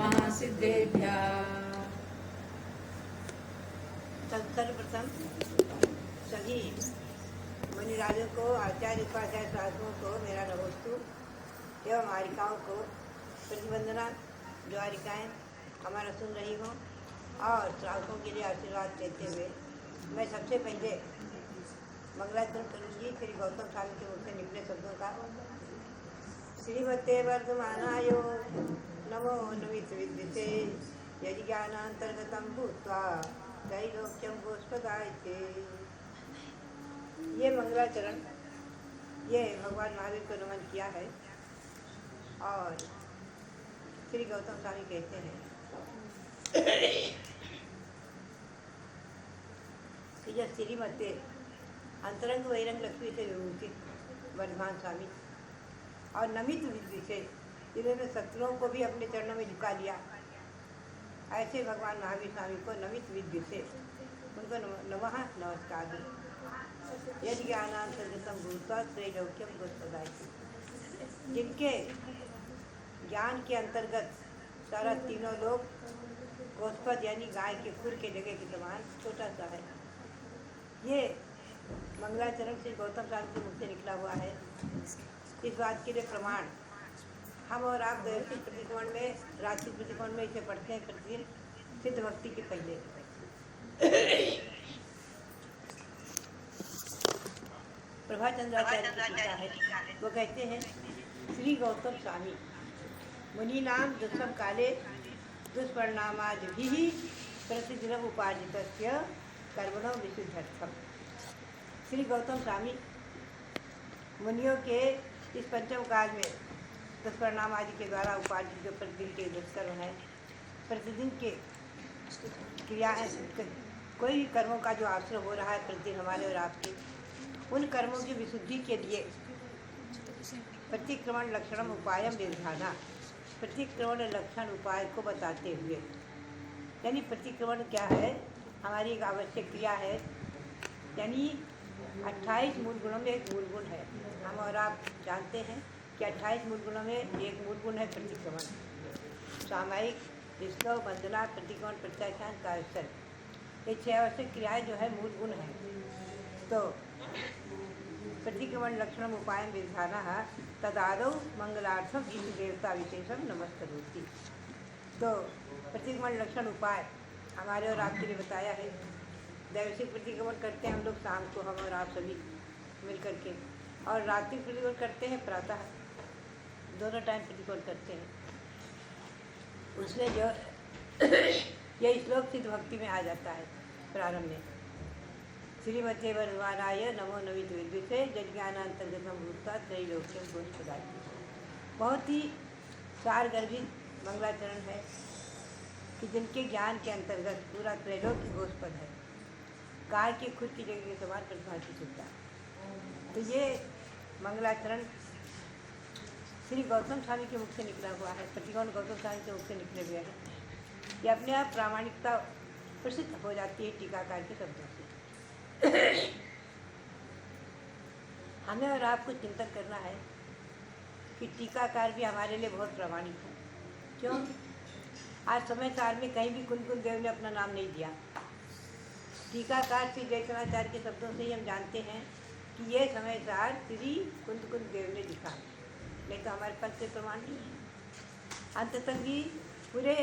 नमः सिद्धेभ्यः। सर्वप्रथम सभी मुनिराजों को, आचार्य उपाध्याय साधुओं को मेरा नमोस्तु एवं आरिकाओं को प्रतिवंदना। जो आरिकाएँ हमारा सुन रही हों और श्रावकों के लिए आशीर्वाद देते हुए मैं सबसे पहले मंगलाचरण करूँगी श्री गौतम स्वामी के मुख से निकले शब्दों का। श्रीमते वर्धमानायो नमो नमित विद्यते यज्ञानांतर्गतम भूत्वा त्रैलोक्यम गोस्पदायते। ये मंगलाचरण ये भगवान महावीर को नमन किया है और श्री गौतम स्वामी कहते हैं कि जब श्रीमते अंतरंग बहिरंग लक्ष्मी से विभूषित वर्धमान स्वामी और नमित विधि से जिन्होंने शत्रुओं को भी अपने चरणों में झुका लिया, ऐसे भगवान महावीर स्वामी को नमित विधि से उनको नमः नमस्कार। यदि ज्ञानांतर्गतम भूत्वा त्रैलोक्यम गोस्पदायते, जिनके ज्ञान के अंतर्गत सारा तीनों लोग गोस्पद यानी गाय के खुर के जगह के समान छोटा सा है। ये मंगलाचरण श्री गौतम स्वामी के मुख से निकला हुआ है। इस बात के लिए प्रमाण हम और आप दैविक प्रतिकोण में, रात्रि प्रतिकोण में इसे पढ़ते हैं प्रतिदिन सिद्ध भक्ति के पहले। प्रभाचंद्राचार्य की टीका है, वो कहते हैं श्री गौतम स्वामी मुनि नाम दुष्म काले दुष्परिणामादिभिः प्रतिदिनम् उपार्जितस्य कर्मणो विशुद्धर्थम। श्री गौतम स्वामी मुनियों के इस पंचम काल में दुष्परिणाम आदि के द्वारा उपार्जित जो प्रतिदिन के दुष्कर्म है, प्रतिदिन के क्रिया है, कोई भी कर्मों का जो आश्रय हो रहा है प्रतिदिन हमारे और आपके, उन कर्मों की विशुद्धि के लिए प्रतिक्रमण लक्षणम उपायम निर्धाना, प्रतिक्रमण लक्षण उपाय को बताते हुए, यानी प्रतिक्रमण क्या है, हमारी एक आवश्यक क्रिया है। यानी 28 मूल गुणों में एक मूल गुण है। हम और आप जानते हैं कि 28 मूल गुणों में एक मूल गुण है प्रतिक्रमण। सामायिक, विष्णु, वंदना, प्रतिक्रमण, प्रत्याख्यान, कार्यस्थल, ये 6 आवश्यक क्रियाएं जो है मूल गुण है। तो प्रतिक्रमण लक्षण उपाय विधान तदादौ मंगलार्थम इस देवता विशेषम नमस्करोति। तो प्रतिक्रमण लक्षण उपाय हमारे और आपके लिए बताया है। दैविक प्रतिक्रमण करते हैं हम लोग शाम को, हम और आप सभी मिल करके, और रात्रि प्रतिक्रमण करते हैं प्रातः, दोनों टाइम प्रतिक्रमण करते हैं। उसमें जो यह श्लोक सिद्ध भक्ति में आ जाता है प्रारंभ में, श्रीमते वर्धमानाय नमो नमित विद्युते यज्ञानांतर्गतम भूत्वा त्रैलोक्यम गोस्पदायते। बहुत ही सारगर्भित मंगलाचरण है कि जिनके ज्ञान के अंतर्गत पूरा त्रैलोक्य गोस्पद है, गाय के खुद की जगह के समान प्रतिभाती सुनता। तो ये मंगलाचरण श्री गौतम स्वामी के मुख से निकला हुआ है, प्रतिकोण गौतम स्वामी के मुख से निकले हुए हैं। ये अपने आप प्रामाणिकता प्रसिद्ध हो जाती है टीकाकार के शब्दों से। हमें और आपको चिंतन करना है कि टीकाकार भी हमारे लिए बहुत प्रामाणिक है। क्यों? आज समय सार में कहीं भी कुंद कुंद देव ने अपना नाम नहीं दिया। टीकाकार श्री जयचंद्राचार्य के शब्दों से ही हम जानते हैं कि ये समय सार श्री कुंद कुंद देव ने लिखा, नहीं तो हमारे पास कोई प्रमाण नहीं है। अंत तक भी पूरे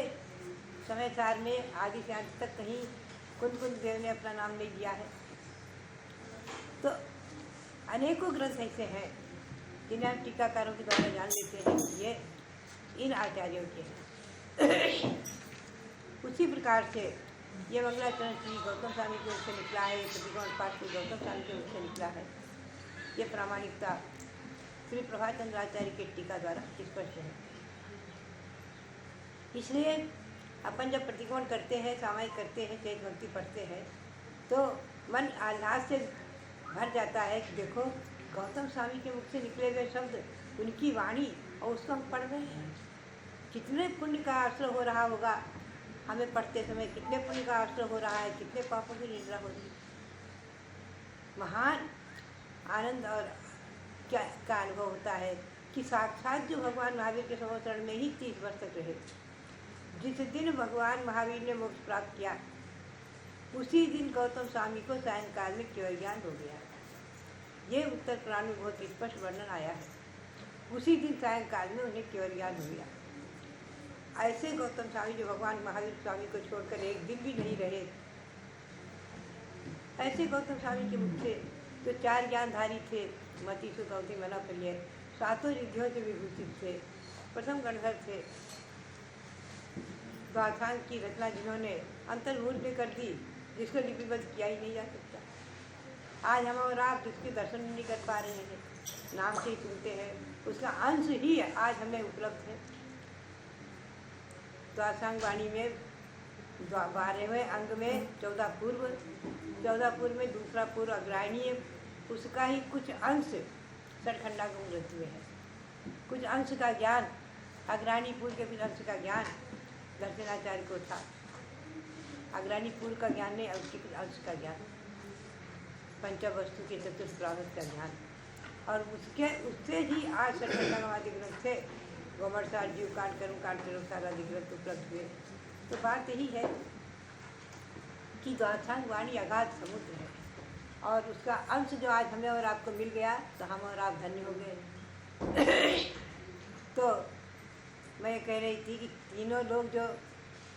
समय सार में आदि से अंत तक कहीं कुंद कुंद देव ने अपना नाम नहीं दिया है। तो अनेकों ग्रंथ ऐसे हैं जिन्हें हम टीकाकारों के द्वारा जान लेते हैं कि ये इन आचार्यों के हैं। उसी प्रकार से ये मंगलाचरण श्री गौतम स्वामी के ओर से निकला है, ये प्रतिकोण पाठ श्री गौतम स्वामी के ओर से निकला है। ये प्रामाणिकता श्री प्रभाचंद्राचार्य के टीका द्वारा स्पष्ट है। इसलिए अपन जब प्रतिकोण करते हैं, सामायिक करते हैं, चैत भक्ति पढ़ते हैं, तो मन आह्लाद से भर जाता है कि देखो गौतम स्वामी के मुख से निकले हुए शब्द, उनकी वाणी, और उसको हम पढ़ रहे हैं। कितने पुण्य का आश्रय हो रहा होगा हमें पढ़ते समय, कितने पुण्य का आश्रय हो रहा है, कितने पापों की निद्रा हो रही है। महान आनंद और क्या का अनुभव होता है कि साक्षात जो भगवान महावीर के समोचरण में ही 30 वर्ष तक रहे, जिस दिन भगवान महावीर ने मोक्ष प्राप्त किया उसी दिन गौतम स्वामी को सायंकाल में केवल ज्ञान हो गया। ये उत्तर पुराण में बहुत स्पष्ट वर्णन आया है। उसी दिन सायंकाल में उन्हें केवल ज्ञान हो गया। ऐसे गौतम स्वामी जो भगवान महावीर स्वामी को छोड़कर एक दिन भी नहीं रहे, ऐसे गौतम स्वामी के मुख से जो 4 ज्ञानधारी थे, मति सुख अवधि मना प्रिय, 7 रिद्धियों से विभूषित थे, प्रथम गणधर थे, द्वादशांग की रचना जिन्होंने अंतर्मूल में कर दी, जिसको लिपिबद्ध किया ही नहीं जा सकता। आज हम और आप जिसके दर्शन नहीं कर पा रहे हैं, नाम से ही सुनते हैं, उसका अंश ही आज हमें उपलब्ध है। द्वादशांग वाणी में 12वें अंग में 14 पूर्व, 14 पूर्व में दूसरा पूर्व अग्रायणीय, उसका ही कुछ अंश षटखंडागम ग्रंथ में है। कुछ अंश का ज्ञान अग्राणी पूर्व के कुछ अंश का ज्ञान दर्शनाचार्य को था। अग्राणी पूर्व का ज्ञान नहीं, उसके कुछ अंश का ज्ञान, पंचवस्तु के चतुर्थ प्रावृत का ज्ञान, और उससे ही आज षटखंडागमादि ग्रंथ थे। गोमरसार जीव कांड कर्मकांड सारा आदि ग्रंथ उपलब्ध हुए। तो बात यही है कि द्वादशांग वाणी अगाध समुद्र है, और उसका अंश जो आज हमें और आपको मिल गया तो हम और आप धन्य हो गए। तो मैं कह रही थी कि तीनों लोग जो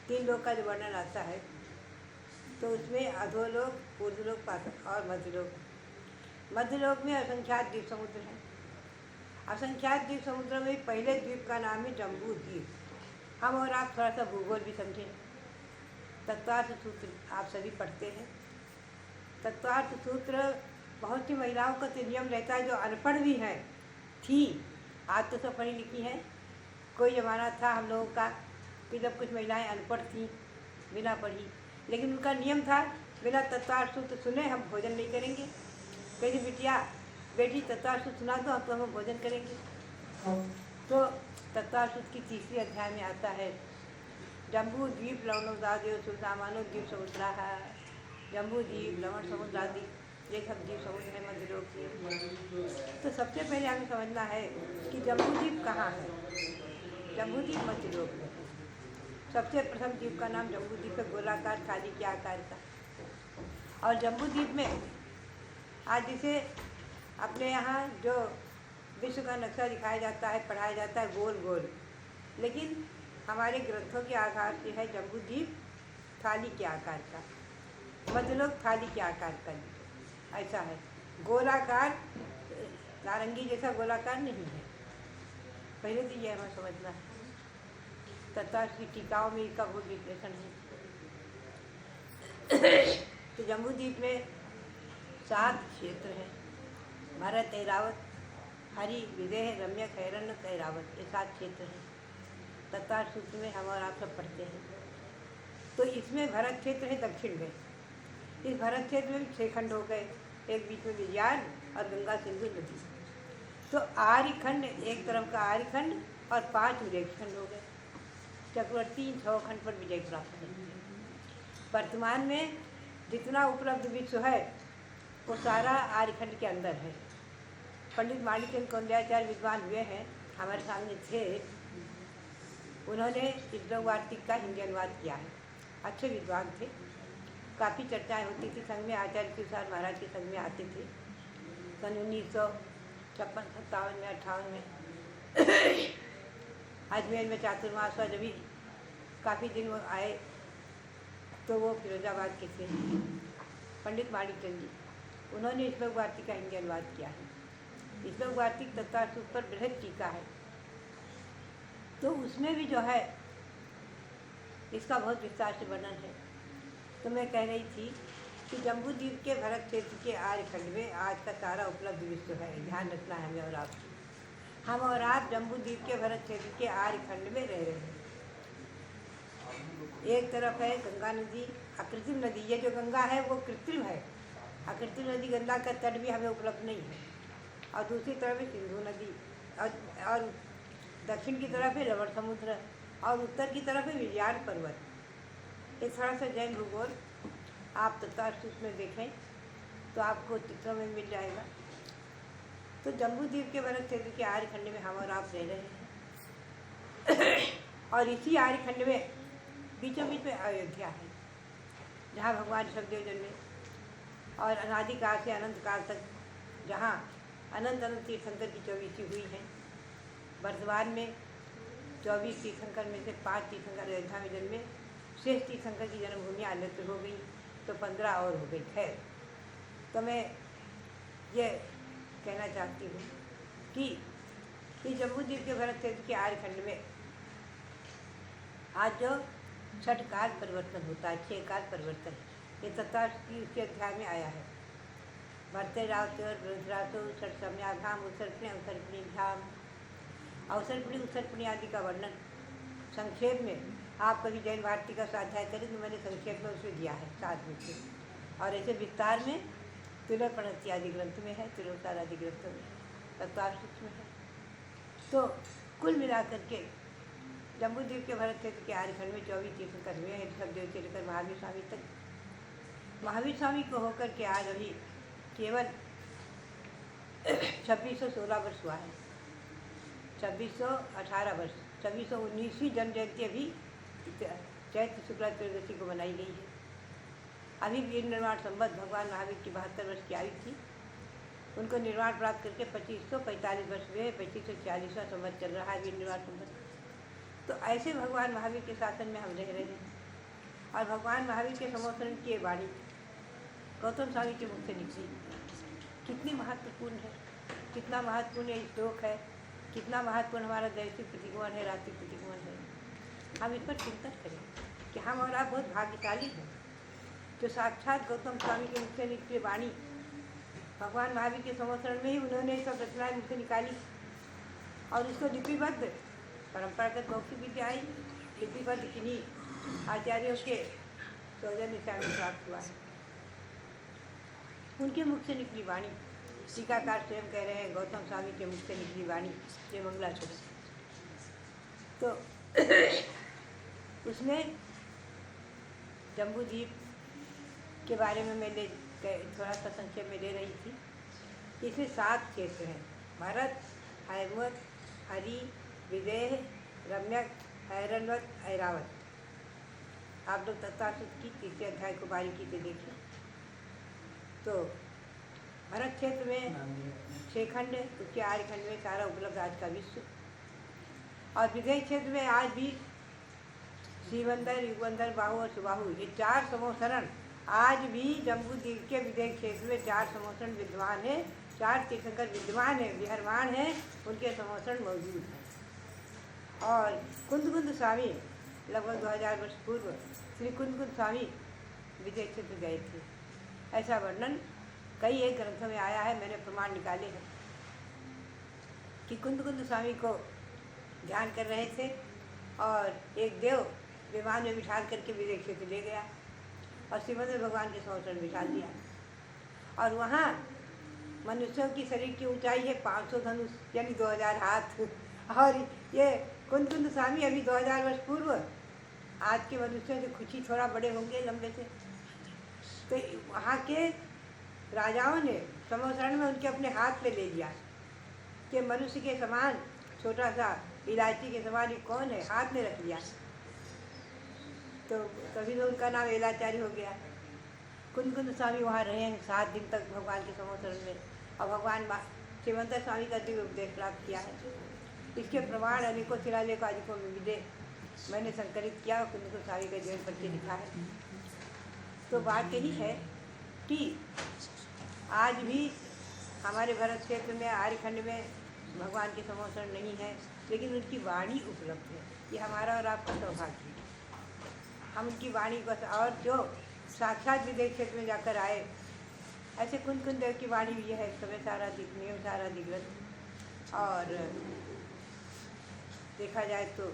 3 लोग का जो वर्णन आता है, तो उसमें अधोलोक, ऊर्ध्वलोक, पाताल और मध्यलोक। मध्यलोक में असंख्यात द्वीप समुद्र हैं। असंख्यात द्वीप समुद्र में पहले द्वीप का नाम है जम्बू द्वीप। हम और आप थोड़ा सा भूगोल भी समझें। तत्वार्थ सूत्र आप सभी पढ़ते हैं। तत्वार्थ सूत्र बहुत सी महिलाओं का तो नियम रहता है जो अनपढ़ भी हैं, थी, आज तो सब पढ़ी लिखी हैं। कोई ज़माना था हम लोगों का कि जब कुछ महिलाएं अनपढ़ थीं, बिना पढ़ी, लेकिन उनका नियम था बिना तत्वार्थ सूत्र सुने हम भोजन नहीं करेंगे। कहीं बिटिया बेटी तत्वार्थ सूत्र सुना दो तो हम भोजन करेंगे। तो तत्वार्थ सूत्र की 3री अध्याय में आता है जम्बू द्वीप लवणोदादेव सुल्तामानो द्वीप समुद्रा, जम्बू द्वीप लवण समुद्र आदि ये सब द्वीप समुद्र है मध्यलोक के। तो सबसे पहले हमें समझना है कि जम्बू द्वीप कहाँ है। जम्बू द्वीप मध्यलोक में। सबसे प्रथम द्वीप का नाम जम्बू द्वीप है, गोलाकार थाली के आकार का। और जम्बू द्वीप में आज जिसे अपने यहाँ जो विश्व का नक्शा दिखाया जाता है, पढ़ाया जाता है गोल गोल, लेकिन हमारे ग्रंथों के आधार से है जम्बू द्वीप थाली के आकार का, मध्यलोक थाली के आकार का, ऐसा है। गोलाकार नारंगी जैसा गोलाकार नहीं है। पहले तो ये हमें समझना है। तत्वार्थ की टीकाओं में इसका बहुत विश्लेषण है। तो जम्बू द्वीप में 7 क्षेत्र हैं। भरत, ऐरावत, हरि, विदेह, रम्यक, हैरण्यक, ऐरावत, ये 7 क्षेत्र हैं। तत्वार्थ सूत्र में हम और आप सब पढ़ते हैं। तो इसमें भरत क्षेत्र है दक्षिण में। इस भरत क्षेत्र में 6 खंड हो गए, एक बीच में विज्ञान और गंगा सिंधु नदी। तो आर्यखंड, एक तरफ का आर्यखंड और 5 विजयखंड हो गए। चक्रवर्ती 6 खंड पर विजय प्राप्त है। वर्तमान में जितना उपलब्ध विश्व है वो सारा आर्यखंड के अंदर है। पंडित माणिकचंद कौंडिन्याचार्य विद्वान हुए हैं, हमारे सामने थे। उन्होंने इस लोक वार्तिक का हिंदी अनुवाद किया है। अच्छे विद्वान थे, काफ़ी चर्चाएं होती थी संघ में। आचार्य तुषार महाराज के संघ में आते थे सन 1956, 57 में, 58 में। अजमेर में चातुर्मास हुआ, जब भी काफ़ी दिन वो आए तो वो फिरोजाबाद के थे पंडित माणिकचंद जी। उन्होंने इस लोक वार्तिक का हिंदी अनुवाद किया है। इस लोक वार्तिक तत्वार्थ सूत्र पर बृहद टीका है। तो उसमें भी जो है इसका बहुत विस्तार से वर्णन है। तो मैं कह रही थी कि जम्बू द्वीप के भरत क्षेत्र के आर्यखंड में आज का सारा उपलब्ध विश्व है। ध्यान रखना है हमें और आपको। हम और आप जम्बू द्वीप के भरत क्षेत्र के आर्यखंड में रह रहे हैं। एक तरफ है गंगा नदी, अकृत्रिम नदी। ये जो गंगा है वो कृत्रिम है। अकृत्रिम नदी गंगा का तट भी हमें उपलब्ध नहीं है। और दूसरी तरफ है सिंधु नदी, और दक्षिण की तरफ है लवण समुद्र, और उत्तर की तरफ है विजयान पर्वत। ये थोड़ा सा जैन भूगोल आप तत्वार्थ सूत्र में देखें तो आपको चित्रों में मिल जाएगा। तो जम्बू द्वीप के भरत क्षेत्र के आर्यखंड में हम और आप रह रहे हैं। और इसी आर्यखंड में बीचों बीच में अयोध्या है, जहाँ भगवान ऋषभदेव जन्मे, और अनादिकाल से अनंत काल तक जहाँ अनंत अनंत तीर्थंकर की 24 हुई हैं। वर्तमान में 24 तीर्थंकर में से 5 तीर्थंकर अयोध्या में जन्मे। शेष तीर्थंकर की जन्मभूमि अन्यत्र हो गई, तो 15 और हो गई। खैर, तो मैं ये कहना चाहती हूँ कि जम्बूद्वीप के भरत क्षेत्र के आर्यखंड में आज जो छठ काल परिवर्तन होता है, 6 काल परिवर्तन, ये तत्वार्थी उसके अध्याय में आया है। भरते रावचर वृद्धरातो छठ समयाभ्याम उत्सर्पणी अवसर्पणी भ्याम, अवसर्पणी उत्सर्पणी आदि का वर्णन संक्षेप में आप कभी जैन भारती का स्वाध्याय करें तो मैंने संक्षेप में उसमें दिया है 7 रूप से, और ऐसे विस्तार में तिलक प्रणति आदि ग्रंथ में है, तिलोत्तार आदि ग्रंथों में है, तत्वार्थी में है। तो कुल मिलाकर के जम्बूद्वीप के भरत क्षेत्र के आर्यखंड में 24 तीर्थंकर हुए हैं, ऋषभदेव से लेकर महावीर स्वामी तक। महावीर स्वामी को होकर के आज अभी केवल 2616 वर्ष हुआ है, 2618 वर्ष, 2619वीं जन्म जयंती अभी चैत्र शुक्ला त्रयोदशी को मनाई गई है। अभी वीर निर्माण संबत भगवान महावीर की 72 वर्ष की आयु थी। उनको निर्वाण प्राप्त करके 2545 वर्ष हुए, 2546वां संबत चल रहा है वीर निर्वाण संबत। तो ऐसे भगवान महावीर के शासन में हम रह रहे हैं, और भगवान महावीर के संवत्सरण की वाणी गौतम स्वामी के मुख से निकली, कितनी महत्वपूर्ण है, कितना महत्वपूर्ण ये श्लोक है, कितना महत्वपूर्ण हमारा दैनिक प्रतिगमन है, रात्रि प्रतिगमन है। हम इस पर चिंतन करें कि हम और आप बहुत भाग्यशाली हैं जो साक्षात गौतम स्वामी के मुख से निकली वाणी, भगवान महावीर के संवत्सरण में ही उन्होंने सब रचनाएं मुझसे निकाली, और उसको लिपिबद्ध परंपरागत मौखिक विद्याएँ लिपिबद्ध किन्हीं आचार्यों के सौजन्य से हमें प्राप्त हुआ है। उनके मुख से निकली वाणी, टीकाकार स्वयं कह रहे हैं गौतम स्वामी के मुख से निकली वाणी ये मंगलाचरण। तो उसमें जम्बूद्वीप के बारे में मैं थोड़ा सा संक्षेप में दे रही थी। इसमें 7 क्षेत्र हैं, भरत, हैमवत, हरि, विदेह, रम्यक, ऐरनवत, ऐरावत। आप लोग तत्वासुत की 3 अध्याय को बारीकी से देखें। तो भरत क्षेत्र में 6 खंड, उसके आर्यखंड में सारा उपलब्ध आज का विश्व, और विदेह क्षेत्र में आज भी श्रीवंदर, युगवंदर, बाहु और सुबाहु ये 4 संवत्सरण आज भी जम्बूद्वीप के विदेह क्षेत्र में 4 संवत्सरण विद्यमान है, 4 तीर्थंकर विद्यमान है, विहरमान है, उनके संवत्सरण मौजूद हैं। और कुंद स्वामी लगभग 2000 वर्ष पूर्व श्री कुंद स्वामी विदेह क्षेत्र गए थे, ऐसा वर्णन कई एक ग्रंथों में आया है। मैंने प्रमाण निकाले हैं कि कुंद स्वामी को ध्यान कर रहे थे, और एक देव विमान में बिठा करके विदेह क्षेत्र ले गया, और श्रीमंद भगवान के संवत्सरण बिठा दिया, और वहाँ मनुष्यों की शरीर की ऊंचाई है 500 धनुष यानी 2000 हाथ, और ये कुंद स्वामी अभी 2000 वर्ष पूर्व आज के मनुष्यों से कुछ ही थोड़ा बड़े होंगे, लंबे से। तो वहाँ के राजाओं ने संवत्सरण में उनके अपने हाथ में ले लिया कि मनुष्य के समान छोटा सा इलायची के समान ही कौन है, हाथ में रख लिया। तो तभी तो उनका नाम एलाचारी हो गया। कुंद स्वामी वहाँ रहे हैं 7 दिन तक भगवान के संवत्सरण में, और भगवान श्रीमंत स्वामी का दिव्य उपदेश प्राप्त किया है। इसके प्रमाण अनेकों शिलालेख आदिकों में मिले, मैंने संकलित किया और कुंद स्वामी का जीवन परिचय लिखा है। तो बात यही है कि आज भी हमारे भरत क्षेत्र में आर्यखंड में भगवान के संवत्सरण नहीं है, लेकिन उनकी वाणी उपलब्ध है। ये हमारा और आपका सौभाग्य है। हम उनकी वाणी को, और जो साक्षात विदेह क्षेत्र में जाकर आए, ऐसे कुंद देव की वाणी भी है, समय सारा नियम सारा ग्रंथ। और देखा जाए तो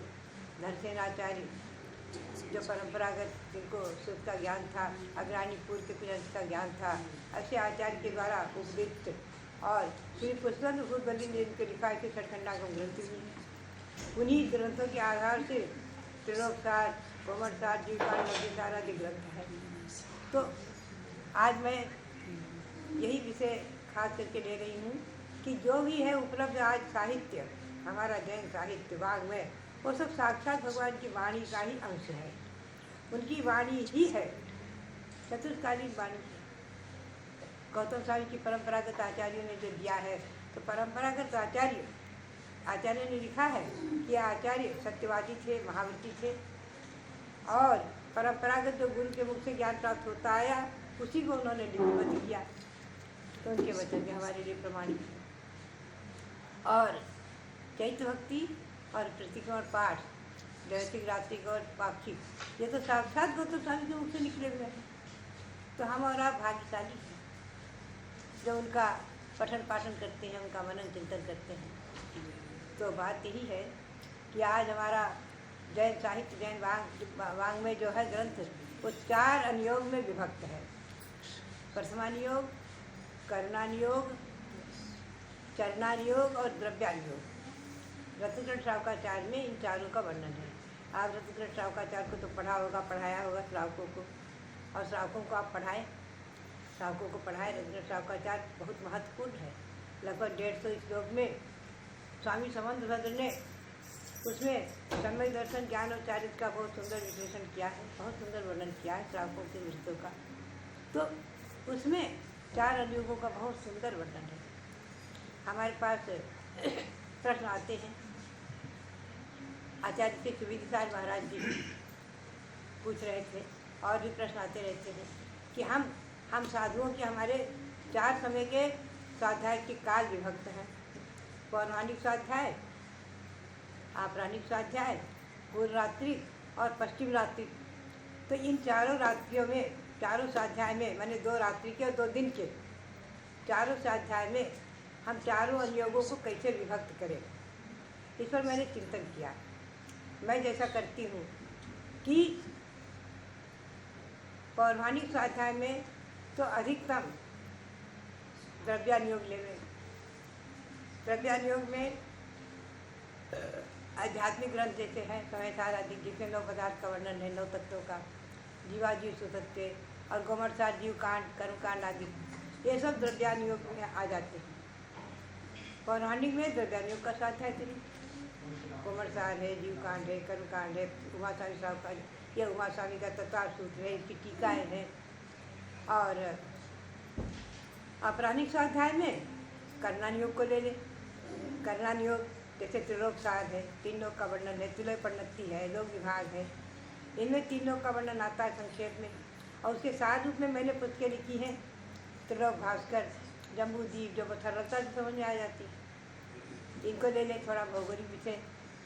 धनसेनाचार्य जो परंपरागत, जिनको सुध का ज्ञान था, अग्राणी पूर्व के पिंड का ज्ञान था, ऐसे आचार्य के द्वारा उपदिष्ट, और श्री पुष्पेंद्र भूतबली ने इनके लिखा है 6 खंडागम ग्रंथ भी हैं। उन्हीं ग्रंथों के आधार से त्रिलोकसार, कोमलसार, जीवपाल, मध्यसार आदि ग्रंथ है। तो आज मैं यही विषय खास करके ले रही हूँ कि जो भी है उपलब्ध आज साहित्य, हमारा जैन साहित्य वाङ्मय, वो सब साक्षात भगवान की वाणी का ही अंश है। उनकी वाणी ही है, चतुष्कालीन वाणी है। गौतम स्वामी की परंपरागत आचार्यों ने जो दिया है, तो परंपरागत आचार्य ने लिखा है कि आचार्य सत्यवादी थे, महावृत्ति थे, और परंपरागत जो गुरु के मुख से ज्ञान प्राप्त होता आया उसी को उन्होंने लिपिबद्ध किया, तो उनके वचन भी हमारे लिए प्रमाणित है। और चैत्य भक्ति और प्रतिक्रमण पाठ, दैविक रात्रिक और पाक्षिक, ये तो साक्षात गौतम स्वामी के मुख से निकले हुए हैं। तो हम और आप भाग्यशाली हैं जो उनका पठन पाठन करते हैं, उनका मनन चिंतन करते हैं। तो बात यही है कि आज हमारा जैन साहित्य, जैन वांग में जो है ग्रंथ, वो 4 अनुयोग में विभक्त है। प्रथमानुयोग, करुणानुयोग, चरणानुयोग और द्रव्यानुयोग। रत्नकरण श्रावकाचार्य में इन चारों का वर्णन है। आप रत्नकरण श्रावकाचार्य को तो पढ़ा होगा, पढ़ाया होगा श्रावकों को, और श्रावकों को आप पढ़ाएं, श्रावकों को पढ़ाएं। रत्नकरण श्रावकाचार्य बहुत महत्वपूर्ण है। लगभग 150 श्लोक में स्वामी समंत भद्र ने उसमें तन्मय दर्शन, ज्ञान और चारित्र का बहुत सुंदर विश्लेषण किया है, बहुत सुंदर वर्णन किया है श्रावकों के रिश्तों का। तो उसमें 4 अनुयोगों का बहुत सुंदर वर्णन है। हमारे पास प्रश्न आते हैं, आचार्य से सुविधिसार महाराज जी पूछ रहे थे, और भी प्रश्न आते रहते हैं कि हम साधुओं के हमारे 4 समय के स्वाध्याय के काल विभक्त हैं। पौराणिक स्वाध्याय, आपरानिक स्वाध्याय, पूर्व रात्रि और पश्चिम रात्रि। तो इन चारों रात्रियों में, चारों स्वाध्याय में, मैंने 2 रात्रि के और 2 दिन के चारों स्वाध्याय में हम चारों अनुयोगों को कैसे विभक्त करें, इस पर मैंने चिंतन किया। मैं जैसा करती हूँ कि पौराणिक स्वाध्याय में तो अधिकतम द्रव्यानुयोग ले लें। द्रव्यानुयोग में आध्यात्मिक ग्रंथ जैसे हैं समय आदि, जिसमें 9 पदार्थ का वर्णन है, 9 तत्वों का, जीवाजीव सुतत्व और गोमरसार जीव कांड, कर्मकांड आदि, ये सब द्रव्यानुयोग में आ जाते हैं। पौराणिक में द्रव्यानुयोग का स्वाध्याय करें, गोमरसार है, जीव कांड है, कर्मकांड है, उमा स्वामी साहब का, ये उमा स्वामी का तत्वार सूत्र है, इसकी टीकाएँ हैं। और आपरानिक स्वाध्याय में कर्णानुयोग को ले लें। कर्णानुयोग जैसे त्रिलोक सार है, 3 लोक का वर्णन है, तिलय परिणति है, लोक विभाग है, इनमें 3 लोक का वर्णन आता है संक्षेप में। और उसके साथ रूप में मैंने पुस्तकें लिखी हैं, त्रिलोक भास्कर, जम्बूद्वीप, जो सरलता से समझ में आ जाती है। इनको ले लें, थोड़ा भौगोलिक विषय,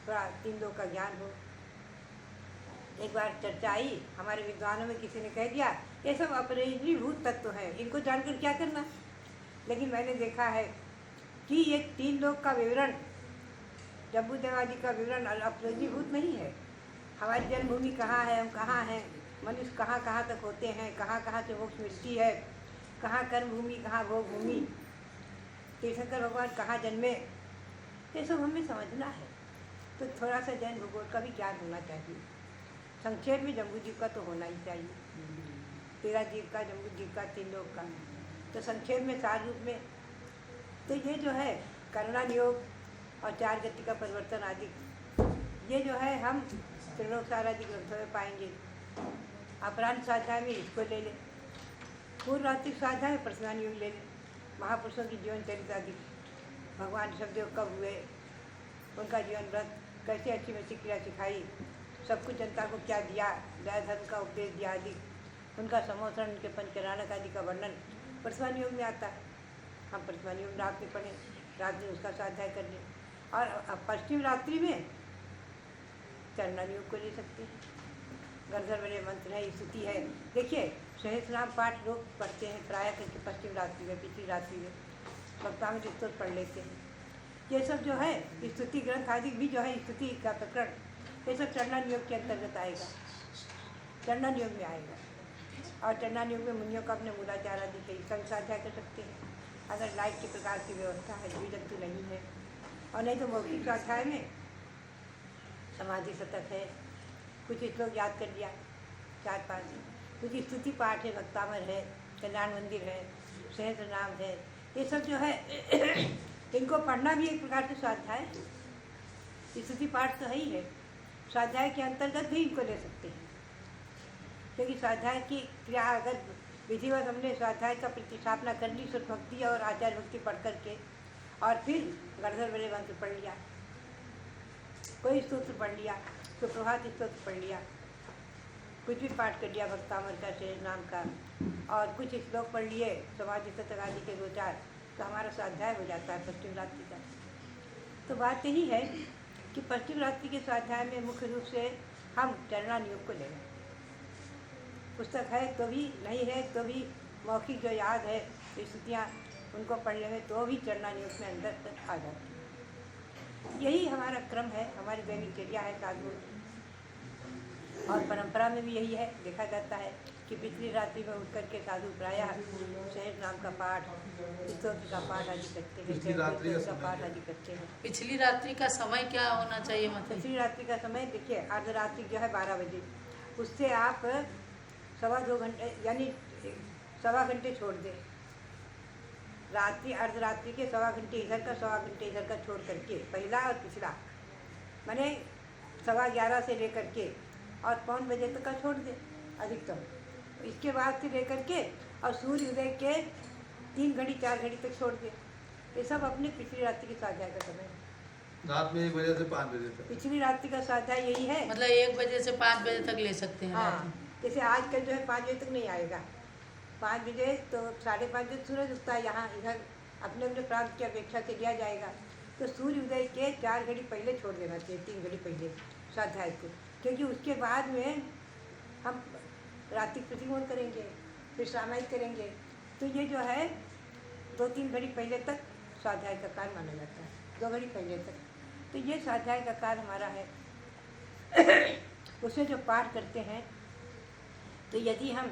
थोड़ा 3 लोक का ज्ञान हो। एक बार चर्चा आई हमारे विद्वानों में, किसी ने कह दिया ये सब अपरिणीभूत तत्व हैं, इनको जानकर क्या करना। लेकिन मैंने देखा है कि ये 3 लोक का विवरण, जम्बूदेव आदि का विवरण अपरिणीभूत नहीं है। हमारी जन्मभूमि कहाँ है, हम कहाँ हैं, मनुष्य कहाँ कहाँ तक होते हैं, कहाँ कहाँ से मोक्ष मिलती है, कहाँ कर्म भूमि, कहाँ भोग भूमि, तीर्थंकर भगवान कहाँ जन्मे, ये सब हमें समझना है। तो थोड़ा सा जैन भूगोल का भी ज्ञान होना चाहिए। संक्षेप में जम्बूद्वीप का तो होना ही चाहिए, 13 द्वीप का, जम्बूद्वीप का, 3 लोक का। तो संक्षेप में सार रूप में तो ये जो है कर्णानुयोग और 4 गति का परिवर्तन आदि, ये जो है हम त्रिलोक सार आदि ग्रंथों में पाएंगे। अपराह्न स्वाध्याय में इसको ले लें, पूर्व रात्रि स्वाध्याय में प्रश्नानुयोग ले लें, महापुरुषों की जीवन चरित्र आदि, भगवान ऋषभदेव कब हुए, उनका जीवन व्रत, कैसे अच्छी अच्छी क्रिया सिखाई, सब कुछ जनता को क्या दिया, दया धर्म का उपदेश दिया आदि, उनका समोसरण, उनके पंचराणक आदि का वर्णन प्रश्नानुयोग में आता है। हम प्रश्नानुयोग रात में पढ़ें, रात में उसका स्वाध्याय कर लें। और पश्चिम रात्रि में चरणानुयोग को ले सकते हैं। गंधर्व मंत्र है, स्तुति है। देखिए सहस्रनाम पाठ लोग पढ़ते हैं प्राय करके पश्चिम रात्रि में, पिछली रात्रि में सप्ताह में स्तोत्र पढ़ लेते हैं। ये सब जो है स्तुति ग्रंथ आदि भी जो है, स्तुति का प्रकरण, ये सब चरणानुयोग के अंतर्गत आएगा, चरणानुयोग में आएगा। और चरणानुयोग में मुनियों का अपने मूलाचार आदि से इसका भी स्वाध्याय कर सकते हैं, अगर लाइट के प्रकार की व्यवस्था है, जीव जंतु नहीं है। और नहीं तो मौखिक स्वाध्याय में समाधि शतक है, कुछ श्लोक याद कर लिया 4-5, कुछ स्तुति पाठ है, भक्तामर है, कल्याण मंदिर है, सहस्र नाम है, ये सब जो है इनको पढ़ना भी एक प्रकार से स्वाध्याय है। स्तुति पाठ तो है ही है, स्वाध्याय के अंतर्गत भी इनको ले सकते हैं। क्योंकि स्वाध्याय की क्रिया अगर विधिवत हमने स्वाध्याय का प्रतिष्ठापना कर ली शुद्ध भक्ति और आचार्य भक्ति पढ़ करके, और फिर गणधर बड़े मंत्र पढ़ लिया, कोई स्तोत्र पढ़ लिया, सुप्रभात स्तोत्र पढ़ लिया, कुछ भी पाठ कर लिया भक्तामर का, शेष नाम का, और कुछ श्लोक पढ़ लिए समाधि शतक आदि के 2-4, तो हमारा स्वाध्याय हो जाता है पश्चिम रात्रि का। तो बात यही है कि पश्चिम रात्रि के स्वाध्याय में मुख्य रूप से हम चरणानुयोग को ले रहे हैं। पुस्तक है तो भी, नहीं है तो भी मौखिक जो याद है स्थितियाँ उनको पढ़ लेंगे तो भी चरणानुयोग में अंदर तक आ जाती है। यही हमारा क्रम है, हमारी दैनिकचर्या है साधु, और परंपरा में भी यही है। देखा जाता है कि पिछली रात्रि में उठ करके साधु प्रायः सहज नाम का पाठ, स्तोत्र का पाठ आदि करते हैं, का पाठ आदि करते हैं। पिछली रात्रि का समय क्या होना चाहिए? मतलब पिछली रात्रि का समय देखिए, अर्धरात्रि जो है 12 बजे, उससे आप 2.25 घंटे यानी 1.25 घंटे छोड़ दें। रात्रि अर्धरात्रि के 1.25 घंटे इधर का, 1.25 घंटे इधर का छोड़ करके, पहला और पिछला, मैंने 11:15 से लेकर के और 5 बजे तक का छोड़ दे अधिकतम। इसके बाद से लेकर के और सूर्य उदय के 3 घड़ी 4 घड़ी तक छोड़ दे। ये सब अपने पिछली रात्रि के स्वाध्याय का समय है। रात में 1 बजे से 5 बजे तक पिछली रात्रि का स्वाध्याय यही है। मतलब 1 बजे से 5 बजे तक ले सकते हैं। हाँ, जैसे आजकल जो है 5 बजे तक नहीं आएगा, 5 बजे तो 5:30 बजे सूरज उगता है यहाँ, इधर अपने अपने प्रांत की अपेक्षा से लिया जाएगा। तो सूर्य उदय के 4 घड़ी पहले छोड़ देना चाहिए, 3 घड़ी पहले स्वाध्याय को, क्योंकि उसके बाद में हम रात्रि प्रतिगमन करेंगे, फिर सामायिक करेंगे। तो ये जो है 2-3 घड़ी पहले तक स्वाध्याय का काल माना जाता है, 2 घड़ी पहले तक। तो ये स्वाध्याय का काल हमारा है। उसमें जो पाठ करते हैं, तो यदि हम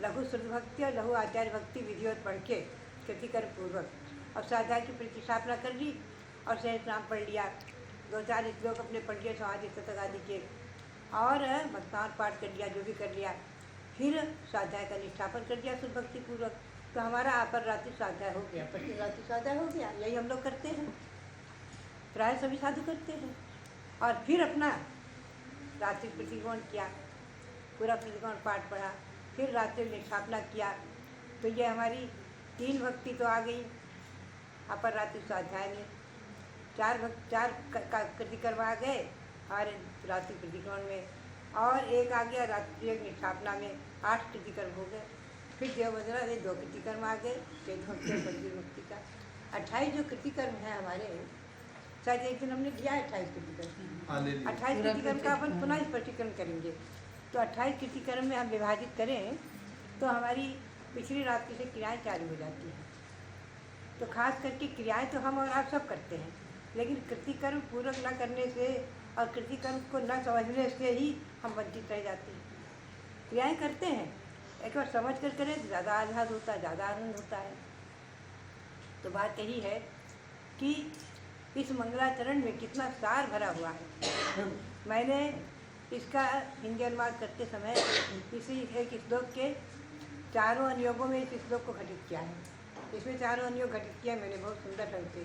लघु शुद्ध भक्ति और लघु आचार्य भक्ति विधिवत पढ़ के कृतिकर्म पूर्वक और स्वाध्याय की प्रतिष्ठापना कर ली और सहज नाम पढ़ लिया, 2-4 श्लोक अपने पढ़ लिए समाधि शतक आदि के, और भक्तान पाठ कर लिया, जो भी कर लिया, फिर स्वाध्याय का निष्ठापन कर दिया शुद्ध भक्ति पूर्वक, तो हमारा अपर रात्रि स्वाध्याय हो गया, पश्चिम रात्रि स्वाध्याय हो गया। यही हम लोग करते हैं, प्राय सभी साधु करते हैं। और फिर अपना रात्रि प्रतिगमन किया, पूरा प्रतिगमन पाठ पढ़ा, फिर रात्रि निष्ठापना किया। तो ये हमारी 3 भक्ति तो आ गई अपर रात्रि स्वाध्याय में, 4 कृतिकर्म आ गए और रात्रि प्रतिक्रमण में, और एक आ गया रात्रि निष्ठापना में, 8 कृतिकर्म हो गए। फिर देवबंदना से 2 कृतिकर्म आ गए, पश्चिम मुक्ति का 28 जो कृतिकर्म है हमारे, शायद एक दिन हमने दिया 28 कृतिकर्म। 28 कृतिकर्म का अपन पुनः स्पष्टीकरण करेंगे। तो 28 कृतिकर्म में हम विभाजित करें तो हमारी पिछली रात्रि से क्रियाएँ चालू हो जाती हैं। तो खास करके क्रियाएँ तो हम और आप सब करते हैं, लेकिन कृतिकर्म पूर्वक न करने से और कृतिकर्म को न समझने से ही हम वंचित रह जाते हैं। क्रियाएँ करते हैं, एक बार समझ कर करें तो ज़्यादा आह्लाद होता है, ज़्यादा आनंद होता है। तो बात यही है कि इस मंगलाचरण में कितना सार भरा हुआ है। मैंने इसका हिंदी अनुवाद करते समय इसी एक श्लोक के 4 अनुयोगों में इस श्लोक को घटित किया है। इसमें 4 अनुयोग घटित किया मैंने बहुत सुंदर ढंग से।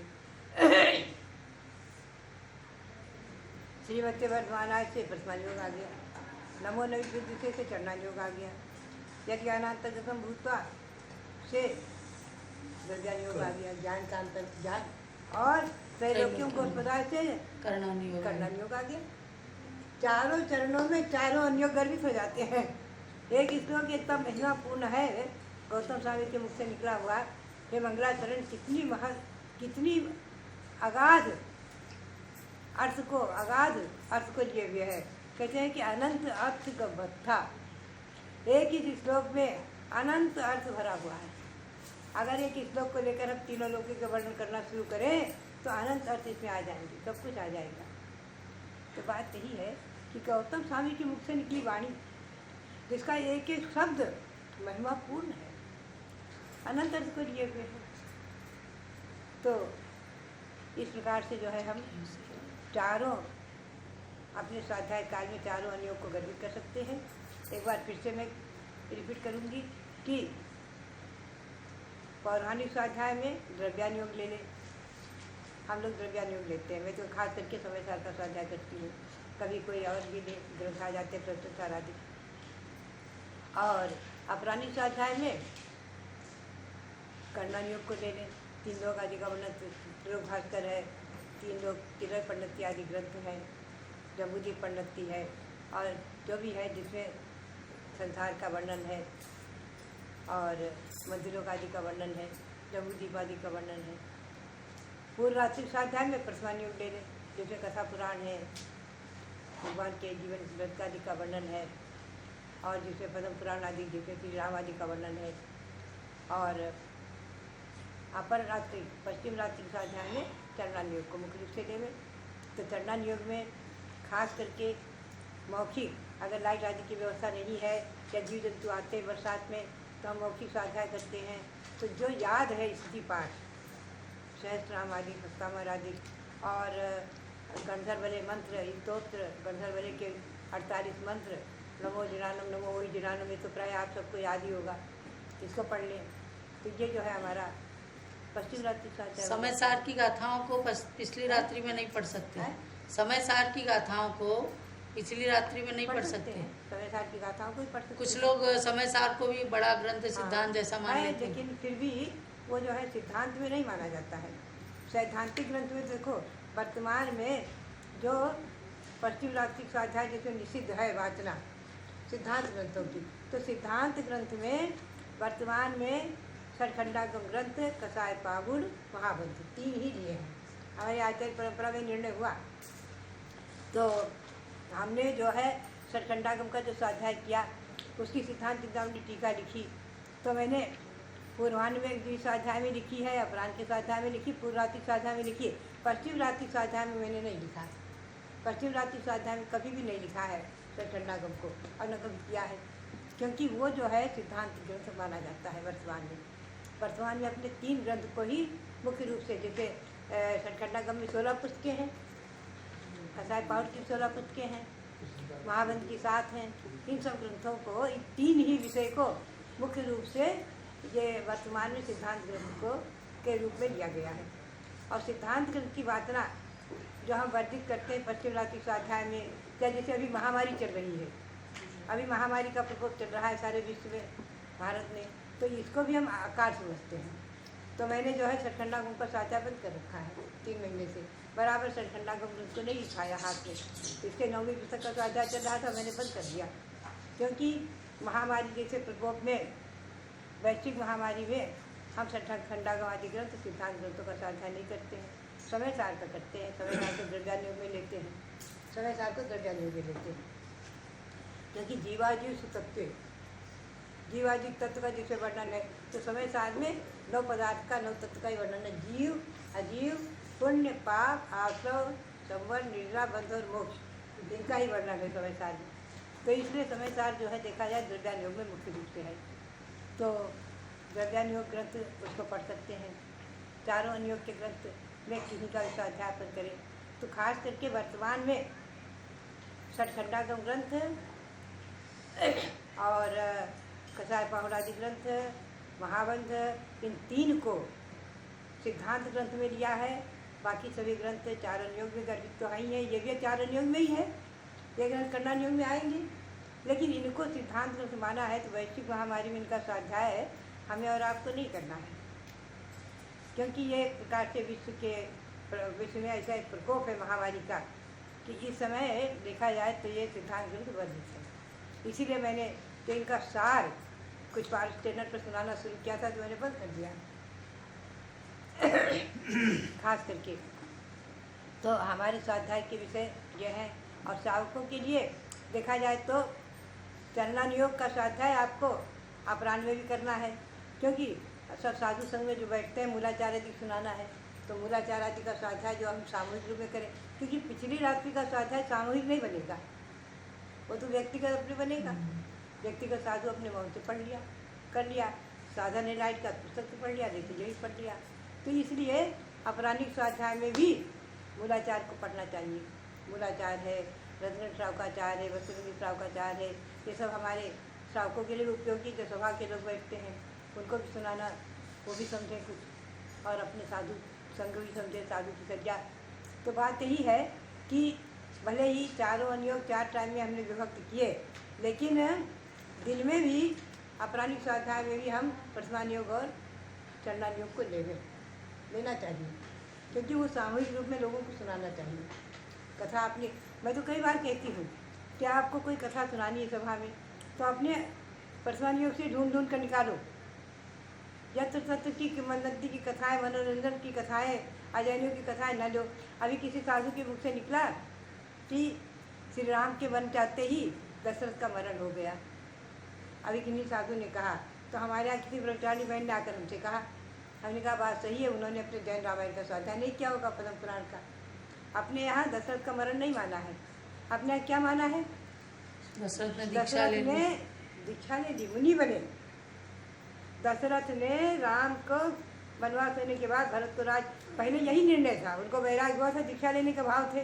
श्रीमती वर्धमानाज से प्रथमायोग आ गया, नमो नवी से चरणायोग आ गया, यज्ञानांतर्गतम भूतवा से द्रव्यायोग आ गया, ज्ञान का अंतर ज्ञान, और त्रैलोक्यों को अस्पताल से कर्णानुयोग आ गया। चारों चरणों में 4 अनुयोग गर्भित हो जाते हैं। एक श्लोक इतना महिमापूर्ण है, गौतम स्वामी के मुख से निकला हुआ, ये मंगलाचरण कितनी अगाध अर्थ को लिए हुए है। कहते हैं कि अनंत अर्थ का भत्था, एक ही श्लोक में अनंत अर्थ भरा हुआ है। अगर एक श्लोक को लेकर हम तीनों लोगों का वर्णन करना शुरू करें तो अनंत अर्थ इसमें आ जाएंगे, सब कुछ आ जाएगा। तो बात यही है कि गौतम स्वामी के मुख से निकली वाणी, जिसका एक एक शब्द महिमापूर्ण है, अनंत अर्थ को लिए हुए हैं। तो इस प्रकार से जो है हम चारों अपने स्वाध्याय काल में 4 अनुयोग को गर्भित कर सकते हैं। एक बार फिर से मैं रिपीट करूंगी कि पौराणिक स्वाध्याय में द्रव्यानुयोग ले लें, हम लोग द्रव्यानुयोग लेते हैं। मैं तो खास करके समय सार का स्वाध्याय करती हूँ, कभी कोई और भी ग्रंथ आ जाते हैं, प्रश्नोत्तर आदि। और अपराह्निक स्वाध्याय में कर्णन योग को ले लें। 3 लोग आदि का वर्णन त्रिलोक भास्कर है, 3 लोग तिलक पंडित आदि ग्रंथ हैं, जम्बूदीप पंडित है, और जो भी है जिसमें संसार का वर्णन है और मंदिरों आदि का वर्णन है, जम्बूदीप आदि का वर्णन है। पूर्व रात्रि स्वाध्याय में प्रथमान योग ले लें, जिसमें कथा पुराण है, भगवान के जीवन वृत्त आदि का वर्णन है, और जिसमें पद्म पुराण आदि, जिसमें श्री राम आदि का वर्णन है। और अपर रात्रि पश्चिम रात्रि स्वाध्याय में चरणान योग को मुख्य रूप से लेवे। तो चरणान योग में खास करके मौखिक, अगर लाइट आदि की व्यवस्था नहीं है या जीव जंतु आते हैं बरसात में, तो हम मौखिक स्वाध्याय करते हैं। तो जो याद है स्तुति पाठ, सहस्त्रनाम आदि, हस्तामर आदि, और गंधर्वले मंत्र, स्तोत्र गंधर्वले के 48 मंत्र, नमो जिनानम नमो वही जिनानम, ये तो प्राय आप सबको याद ही होगा, इसको पढ़ लें। तो ये जो है हमारा पश्चिम रात्रि स्वाध्याय। समय सार की गाथाओं को पिछली रात्रि में नहीं पढ़ सकते। समय सार की गाथाओं को पिछली रात्रि में नहीं पढ़ सकते हैं। समय सार की गाथाओं को ही पढ़ सकते। कुछ लोग समय सार को भी बड़ा ग्रंथ सिद्धांत जैसा मान लेते हैं, लेकिन फिर भी वो जो है सिद्धांत में नहीं माना जाता है। सैद्धांतिक ग्रंथ में देखो, वर्तमान में जो पश्चिम रात्रि स्वाध्याय जिसमें निषिद्ध है वाचना सिद्धांत ग्रंथों की, तो सिद्धांत ग्रंथ में वर्तमान में षटखंडागम ग्रंथ, कसाय पागुड़, महावंश 3 ही लिए हैं। हमारी आचार्य परंपरा में निर्णय हुआ, तो हमने जो है षटखंडागम का जो स्वाध्याय किया, उसकी सिद्धांत चिंतामणि टीका लिखी। तो मैंने पूर्वान्ह में द्विस्वाध्याय में लिखी है, अपराह्न के स्वाध्याय में लिखी, पूर्व रात्रि स्वाध्याय में लिखी है। पश्चिम रात्रि स्वाध्याय में मैंने नहीं लिखा है। पश्चिम रात्रि स्वाध्याय में कभी भी नहीं लिखा है षटखंडागम को, और न कभी किया है, क्योंकि वो जो है सिद्धांत ग्रंथ माना जाता है। वर्तमान में अपने 3 ग्रंथ को ही मुख्य रूप से, जैसे षटखंडागम में 16 पुस्तकें हैं, कसाय पाउट की 16 पुस्तकें हैं, महावंश की 7 हैं। इन सब ग्रंथों को, इन 3 ही विषय को मुख्य रूप से ये वर्तमान में सिद्धांत ग्रंथ को के रूप में लिया गया है। और सिद्धांत ग्रंथ की वाचना जो हम वर्जित करते हैं पश्चिम रात्रि स्वाध्याय में, या जैसे अभी महामारी चल रही है, अभी महामारी का प्रकोप चल रहा है सारे विश्व में, भारत में, तो इसको भी हम आकार समझते हैं। तो मैंने जो है षटखंडागम का स्वाध्याय बंद कर रखा है 3 महीने से, बराबर षटखंडागम को नहीं लिखाया हाथ में। इसके 9वीं पुस्तक का स्वाध्याय चल रहा था, मैंने बंद कर दिया, क्योंकि महामारी जैसे प्रकोप में, वैश्विक महामारी में हम षटखंडागम आदि ग्रंथ सिद्धांत ग्रंथों का स्वाध्याय नहीं करते हैं, समय सार का करते हैं। समय सार को द्रव्यानुयोग में लेते हैं, समय सार को द्रव्यानुयोग में लेते हैं, क्योंकि जीवाजीव सुतत्व, जीवाजीव तत्व का जिसे वर्णन है, तो समय सार में 9 पदार्थ का, 9 तत्व का ही वर्णन है। जीव, अजीव, पुण्य, पाप, आश्रव, संवर, निद्रा, बंध और मोक्ष, इनका ही वर्णन है समय सार में। तो इसलिए समय सार जो है देखा जाए द्रव्यानुयोग में मुख्य रूप से है। तो द्रव्यानुयोग ग्रंथ उसको पढ़ सकते हैं। चारों अनुयोग के ग्रंथ में किसी का स्वाध्याय करें, तो खास करके वर्तमान में षटखंडागम ग्रंथ और कसाय पाहुड़ आदि ग्रंथ, महावंश, इन 3 को सिद्धांत ग्रंथ में लिया है। बाकी सभी ग्रंथ 4 अनुयोग में गर्भित तो है ही है, ये भी 4 अनुयोग में ही है, ये ग्रंथ कर्णानुयोग में आएंगे, लेकिन इनको सिद्धांत ग्रंथ माना है। तो वैश्विक महामारी में इनका स्वाध्याय हमें और आपको नहीं करना है, क्योंकि ये एक प्रकार से विश्व में ऐसा एक प्रकोप है महामारी का कि इस समय देखा जाए तो ये सिद्धांत ग्रंथ वर्जित है। इसीलिए मैंने तो इनका सार कुछ पार्ट चैनल पर सुनाना शुरू किया था, तो मैंने बंद कर दिया खास करके। तो हमारे स्वाध्याय के विषय ये हैं, और श्रावकों के लिए देखा जाए तो चरणानुयोग का स्वाध्याय आपको अपराह्न में भी करना है, क्योंकि सब साधु संघ में जो बैठते हैं मूलाचार आदि सुनाना है, तो मूलाचार आदि का स्वाध्याय जो हम सामूहिक रूप में करें, क्योंकि पिछली रात्रि का स्वाध्याय सामूहिक नहीं बनेगा, वो तो व्यक्तिगत अपने बनेगा। व्यक्तिगत साधु अपने मौन से पढ़ लिया, कर लिया, साधा ने लाइट का पुस्तक से पढ़ लिया, देखिए यही पढ़ लिया। तो इसलिए अपराह्निक स्वाध्याय में भी मूलाचार को पढ़ना चाहिए। मूलाचार है, रत्न श्रावकाचार है, वसुंधरी श्रावकाचार है, ये सब हमारे श्रावकों के लिए उपयोगी, जो सभा के लोग बैठते हैं उनको भी सुनाना, वो भी समझें कुछ, और अपने साधु संघ भी समझे, साधु की सज्जा। तो बात यही है कि भले ही चारों अनुयोग 4 टाइम में हमने विभक्त किए, लेकिन दिन में भी अपराह्निक स्वाध्याय में भी हम वर्तमान योग और चंडाल योग को लेना चाहिए, क्योंकि वो सामूहिक रूप में लोगों को सुनाना चाहिए। कथा अपनी, मैं तो कई बार कहती हूँ कि आपको कोई कथा सुनानी है सभा में तो अपने वर्तमान योग से ढूंढ कर निकालो। यत्र तत्र की किंवदंती की कथाएं, मनोरंजन की कथाएं, अजैनियों की कथाएं न लो। अभी किसी साधु के मुख से निकला कि श्री राम के वन जाते ही दशरथ का मरण हो गया। अभी किन्हीं साधु ने कहा, तो हमारे यहाँ किसी ब्रह्मचारी बहन ने आकर हमसे कहा, हमने कहा बात सही है, उन्होंने अपने जैन रामायण का स्वाध्याय नहीं किया होगा, पद्म पुराण का। अपने यहाँ दशरथ का मरण नहीं माना है, अपने यहाँ क्या माना है? दशरथ ने दीक्षा ले ली, मुनि बने। दशरथ ने राम को वनवास लेने के बाद भरत को राज, पहले यही निर्णय था, उनको वैराग्य हुआ था, दीक्षा लेने के भाव थे,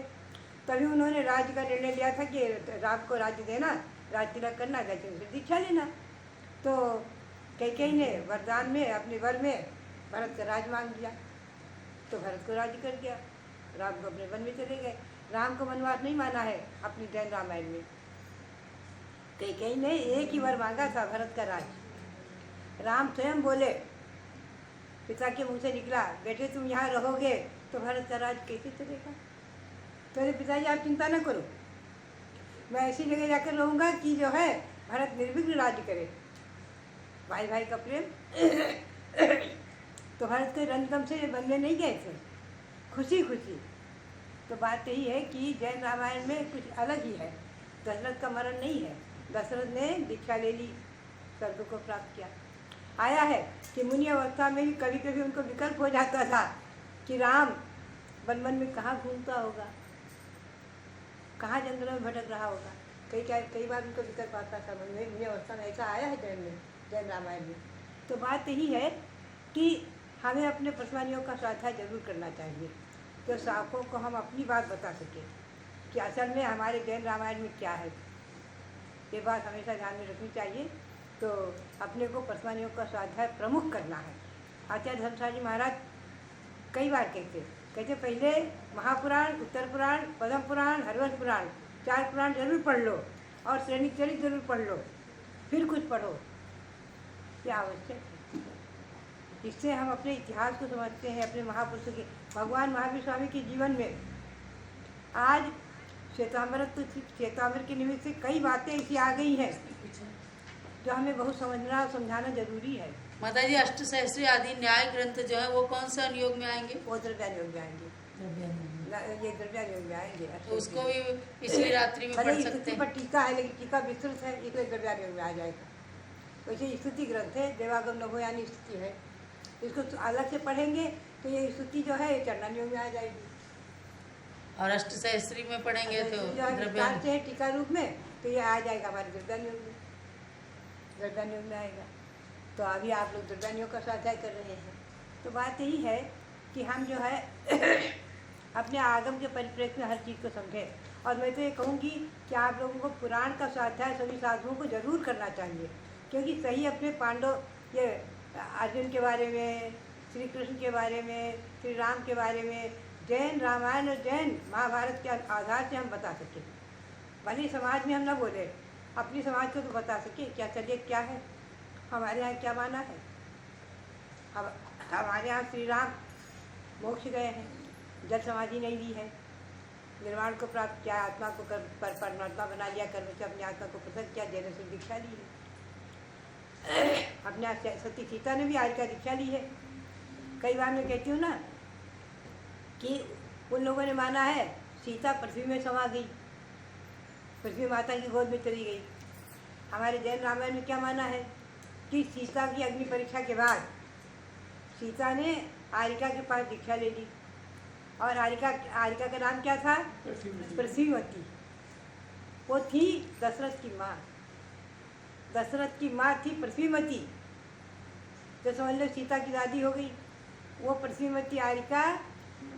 तभी उन्होंने राज्य का निर्णय लिया था कि राम को राज्य देना, राज तिलक करना, कहते उनसे दीक्षा लेना। तो कैकेयी ने वरदान में, अपने वर में भरत का राज मांग लिया, तो भरत को राज्य कर दिया, राम को अपने वन में चले गए। राम को वनवास नहीं माना है अपनी जैन रामायण में। कैकेयी ने एक ही वर मांगा था, भरत का राज। राम स्वयं बोले, पिता के मुंह से निकला, बेटे तुम यहाँ रहोगे तो भरत का राज कैसे चलेगा? तो पिताजी आप चिंता न करो, मैं ऐसी जगह जाकर रहूँगा कि जो है भरत निर्विघ्न राज्य करे। भाई भाई का प्रेम तो भरत के रंगम से बनने नहीं गए थे, खुशी खुशी। तो बात यही है कि जैन रामायण में कुछ अलग ही है, दशरथ का मरण नहीं है, दशरथ ने दीक्षा ले ली, स्वर्ग को प्राप्त किया। आया है कि मुनि अवस्था में भी कभी कभी उनको विकल्प हो जाता था कि राम वन वन में कहाँ घूमता होगा, कहाँ जंगलों में भटक रहा होगा। कई बार उनको विकल्प आता था मुनि अवस्था में, ऐसा आया है जैन रामायण में। तो बात यही है कि हमें अपने पर्सवानियों का स्वाध्याय जरूर करना चाहिए, तो साधकों को हम अपनी बात बता सकें कि असल में हमारे जैन रामायण में क्या है। ये बात हमेशा ध्यान में रखनी चाहिए। तो अपने को पर्सवानियों का स्वाध्याय प्रमुख करना है। आचार्य धर्मशाला जी महाराज कई बार कहते पहले महापुराण, उत्तर पुराण, पद्म पुराण, हरिवंश पुराण, 4 पुराण जरूर पढ़ लो और श्रेणी चरित जरूर पढ़ लो, फिर कुछ पढ़ो। यह आवश्यक है, इससे हम अपने इतिहास को समझते हैं, अपने महापुरुषों के। भगवान महावीर स्वामी के जीवन में आज श्वेतांबर के निमित्त से कई बातें ऐसी आ गई हैं जो हमें बहुत समझना और समझाना जरूरी है। माता जी, अष्टसहस्री आदि न्याय ग्रंथ जो है वो कौन से अनुयोग में आएंगे? वो द्रव्यान योग में आएंगे, ये द्रव्यान योग में आएंगे। तो उसको भी पिछली रात्रि में पढ़ सकते हैं। पर टीका है, लेकिन टीका विस्तृत है, इसलिए द्रव्यान योग में आ जाएगा। वैसे स्तुति ग्रंथ है, देवागम नभोयानी स्तुति है, इसको तो अलग से पढ़ेंगे तो ये स्तुति जो है ये चंडाल योग में आ जाएगी। और अष्टसहस्री में पढ़ेंगे तो द्रव्यान से टीका रूप में, तो ये आ जाएगा हमारे द्रव्यान योग में, द्रव्यान योग में आएगा। तो अभी आप लोग द्रव्यान योग का स्वाध्याय कर रहे हैं। तो बात यही है कि हम जो है अपने आगम के परिप्रेक्ष्य में हर चीज़ को समझें। और मैं तो ये कहूँगी कि आप लोगों को पुराण का स्वाध्याय सभी साधुओं को जरूर करना चाहिए, क्योंकि सही अपने पांडव, ये अर्जुन के बारे में, श्री कृष्ण के बारे में, श्री राम के बारे में, जैन रामायण और जैन महाभारत के आधार से हम बता सकें। भले समाज में हम ना बोले, अपनी समाज को तो बता सके क्या चलिए क्या है, हमारे यहाँ क्या माना है। हमारे यहाँ श्री राम मोक्ष गए हैं, जल समाधि नहीं ली है, निर्वाण को प्राप्त किया, आत्मा को परमात्मा बना लिया, कर्म से अपनी आत्मा को पृथक किया, जैन से दीक्षा ली है। अपने सती सीता ने भी आज का दीक्षा ली है। कई बार मैं कहती हूँ ना कि उन लोगों ने माना है सीता पृथ्वी में समा गई, पृथ्वी माता की गोद में चली गई। हमारे जैन रामायण में क्या माना है कि सीता की अग्नि परीक्षा के बाद सीता ने आरिका के पास दीक्षा ले ली, और आरिका का नाम क्या था? पृथ्वीवती। वो थी दशरथ की माँ, दशरथ की माँ थी पृथ्वीवती। तो समझ लो सीता की दादी हो गई। वो पृथ्वीवती आरिका,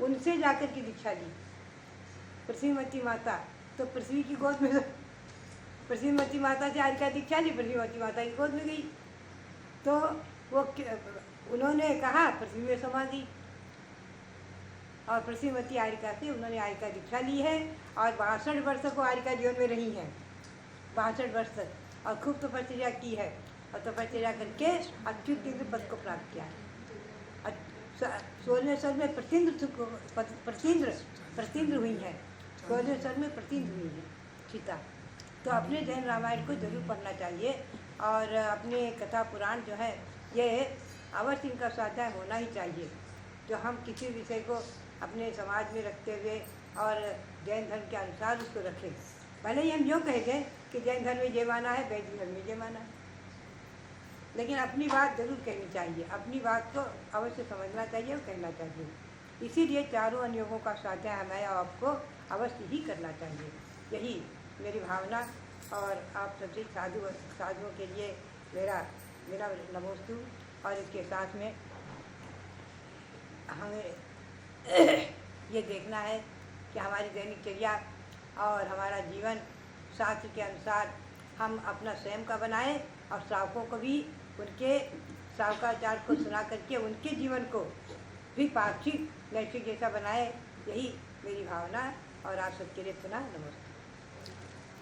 उनसे जाकर के दीक्षा ली पृथ्वीवती माता। तो पृथ्वी की गोद में, पृथ्वीवती माता से आरिका दीक्षा ली, पृथ्वीवती माता की गोद में गई। तो वो उन्होंने कहा पृथ्वी में समा गई, और पृथ्वीवती आरिका से उन्होंने आरिका दीक्षा ली है, और 62 वर्ष को आरिका जीवन में रही हैं, 62 वर्ष तक। और खूब तपस्या की है और तपस्या करके अच्युत तीव्र पद को प्राप्त किया है। 16वें स्वर में प्रतीन्द्र हुई है, 16वें स्वर में प्रतीन्द्र हुई है सीता। तो अपने जैन रामायण को जरूर पढ़ना चाहिए और अपने कथा पुराण जो है ये अवश्य इनका स्वाध्याय होना ही चाहिए। जो हम किसी विषय को अपने समाज में रखते हुए और जैन धर्म के अनुसार उसको रखें। भले ही हम यूँ कहेंगे कि जैन धर्म में ये माना है, वैदिक धर्म में ये माना है, लेकिन अपनी बात जरूर कहनी चाहिए, अपनी बात को अवश्य समझना चाहिए और कहना चाहिए। इसीलिए चारों अनुयोगों का स्वाध्याय हमें आपको अवश्य ही करना चाहिए। यही मेरी भावना और आप सभी साधुओं के लिए मेरा नमोस्तु। और इसके साथ में हमें ये देखना है कि हमारी दैनिकचर्या और हमारा जीवन शास्त्र के अनुसार हम अपना स्वयं का बनाएं और श्रावकों को भी उनके श्रावकाचार को सुना करके उनके जीवन को भी पाक्षिक नैतिक जैसा बनाए। यही मेरी भावना और आप सबके लिए पुनः नमस्ते।